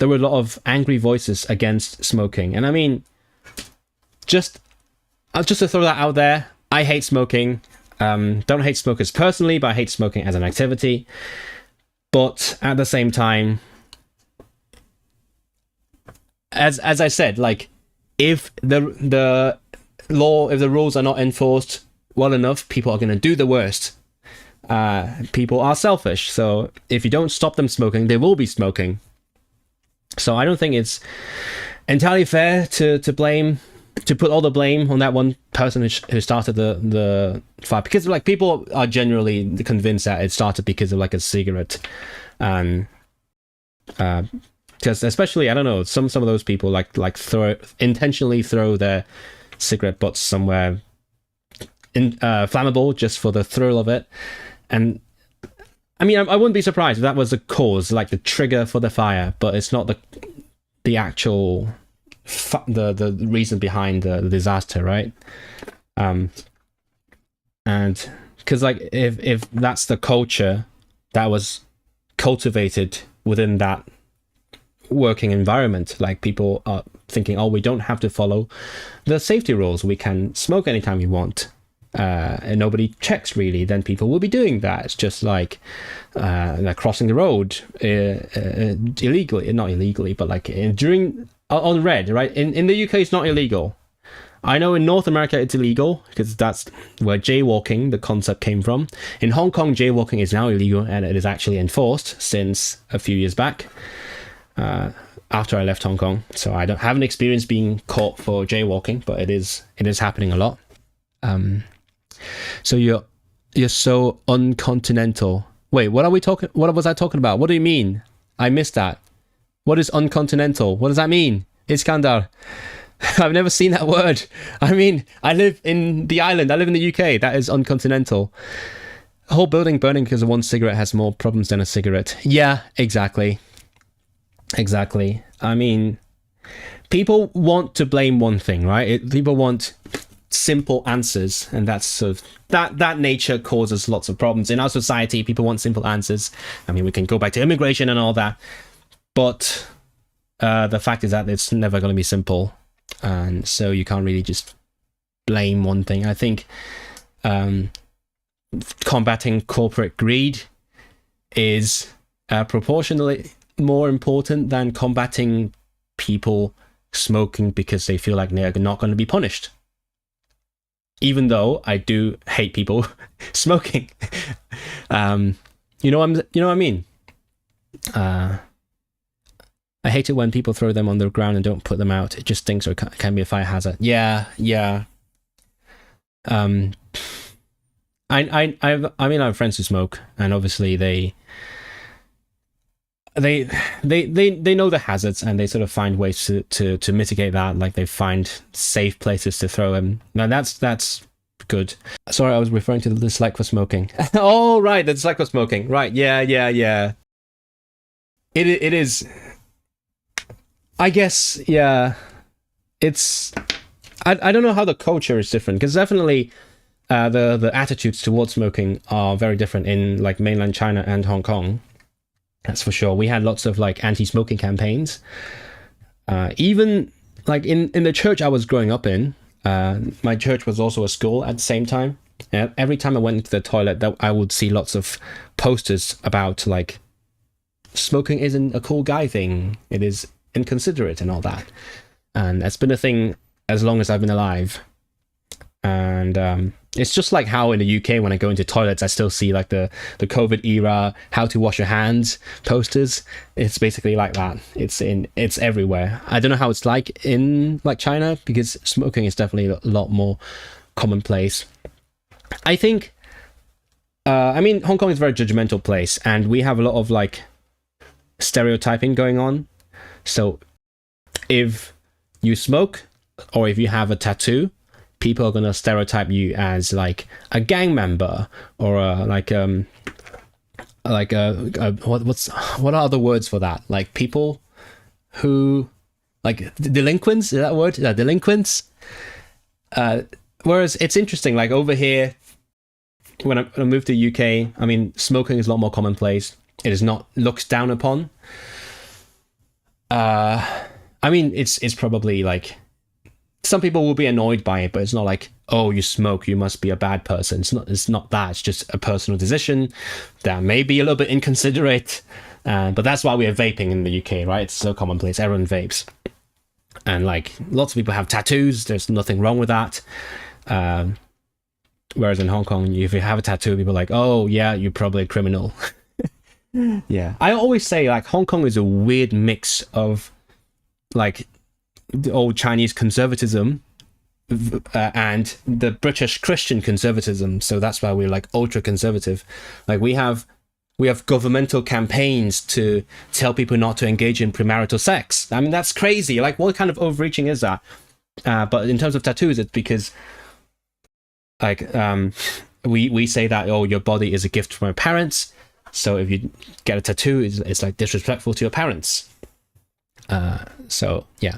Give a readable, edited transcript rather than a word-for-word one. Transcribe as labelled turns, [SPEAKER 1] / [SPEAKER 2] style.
[SPEAKER 1] there were a lot of angry voices against smoking. And I mean, just to throw that out there, I hate smoking. Don't hate smokers personally, but I hate smoking as an activity. But at the same time, as I said, like, if the rules are not enforced well enough, people are going to do the worst. People are selfish, so if you don't stop them smoking, they will be smoking. So I don't think it's entirely fair to put all the blame on that one person who started the fire, because like people are generally convinced that it started because of like a cigarette, and because especially, I don't know, some of those people intentionally throw their cigarette butts somewhere flammable just for the thrill of it. And I mean, I wouldn't be surprised if that was the cause, like the trigger for the fire, but it's not the actual the reason behind the disaster, right? And because like if that's the culture that was cultivated within that working environment, like people are thinking, oh, we don't have to follow the safety rules, we can smoke anytime we want, and nobody checks really, then people will be doing that. It's just like crossing the road illegally, not illegally, but like on red, right? In the UK it's not illegal. I know in North America it's illegal, because that's where jaywalking, the concept, came from. In Hong Kong, jaywalking is now illegal, and it is actually enforced since a few years back, after I left Hong Kong. So I haven't experienced being caught for jaywalking, but it is happening a lot. So you're so uncontinental. Wait, what was I talking about? What do you mean? I missed that. What is uncontinental? What does that mean? Iskandar. I've never seen that word. I mean, I live in the island. I live in the UK. That is uncontinental. A whole building burning because of one cigarette has more problems than a cigarette. Yeah, exactly. I mean, people want to blame one thing, right? People want simple answers, and that's sort of that nature causes lots of problems in our society. People want simple answers. I mean, we can go back to immigration and all that, but the fact is that it's never going to be simple, and so you can't really just blame one thing. I think combating corporate greed is proportionally more important than combating people smoking because they feel like they're not going to be punished. Even though I do hate people smoking, you know what I mean. I hate it when people throw them on the ground and don't put them out. It just stinks, or it can be a fire hazard. Yeah. I mean, I have friends who smoke, and obviously they know the hazards, and they sort of find ways to mitigate that. Like they find safe places to throw them. Now that's good. Sorry, I was referring to the dislike for smoking. Oh right, the dislike for smoking. Right, yeah. It is. I guess, yeah. It's. I don't know how the culture is different, because definitely the attitudes towards smoking are very different in like mainland China and Hong Kong. That's for sure. We had lots of like anti-smoking campaigns. Even like in the church I was growing up in, my church was also a school at the same time. And every time I went into the toilet, I would see lots of posters about like smoking isn't a cool guy thing. It is inconsiderate and all that. And that's been a thing as long as I've been alive. And it's just like how in the UK, when I go into toilets, I still see like the COVID era, how to wash your hands posters. It's basically like that. It's everywhere. I don't know how it's like in like China, because smoking is definitely a lot more commonplace. I think, I mean, Hong Kong is a very judgmental place, and we have a lot of like stereotyping going on. So if you smoke or if you have a tattoo, people are gonna stereotype you as like a gang member, or what are other words for that? Like people who like delinquents. Is that a word? Yeah, delinquents. Whereas it's interesting. Like over here, when I moved to UK, I mean, smoking is a lot more commonplace. It is not looked down upon. I mean, it's probably like some people will be annoyed by it, but it's not like, oh, you smoke, you must be a bad person. It's not that. It's just a personal decision that may be a little bit inconsiderate. But that's why we are vaping in the UK, right? It's so commonplace. Everyone vapes. And like lots of people have tattoos. There's nothing wrong with that. Whereas in Hong Kong, if you have a tattoo, people are like, oh yeah, you're probably a criminal. Yeah. I always say like Hong Kong is a weird mix of like the old Chinese conservatism and the British Christian conservatism. So that's why we're like ultra conservative. Like we have governmental campaigns to tell people not to engage in premarital sex. I mean, that's crazy. Like, what kind of overreaching is that? But in terms of tattoos, it's because like we say that, oh, your body is a gift from your parents. So if you get a tattoo, it's like disrespectful to your parents. So yeah.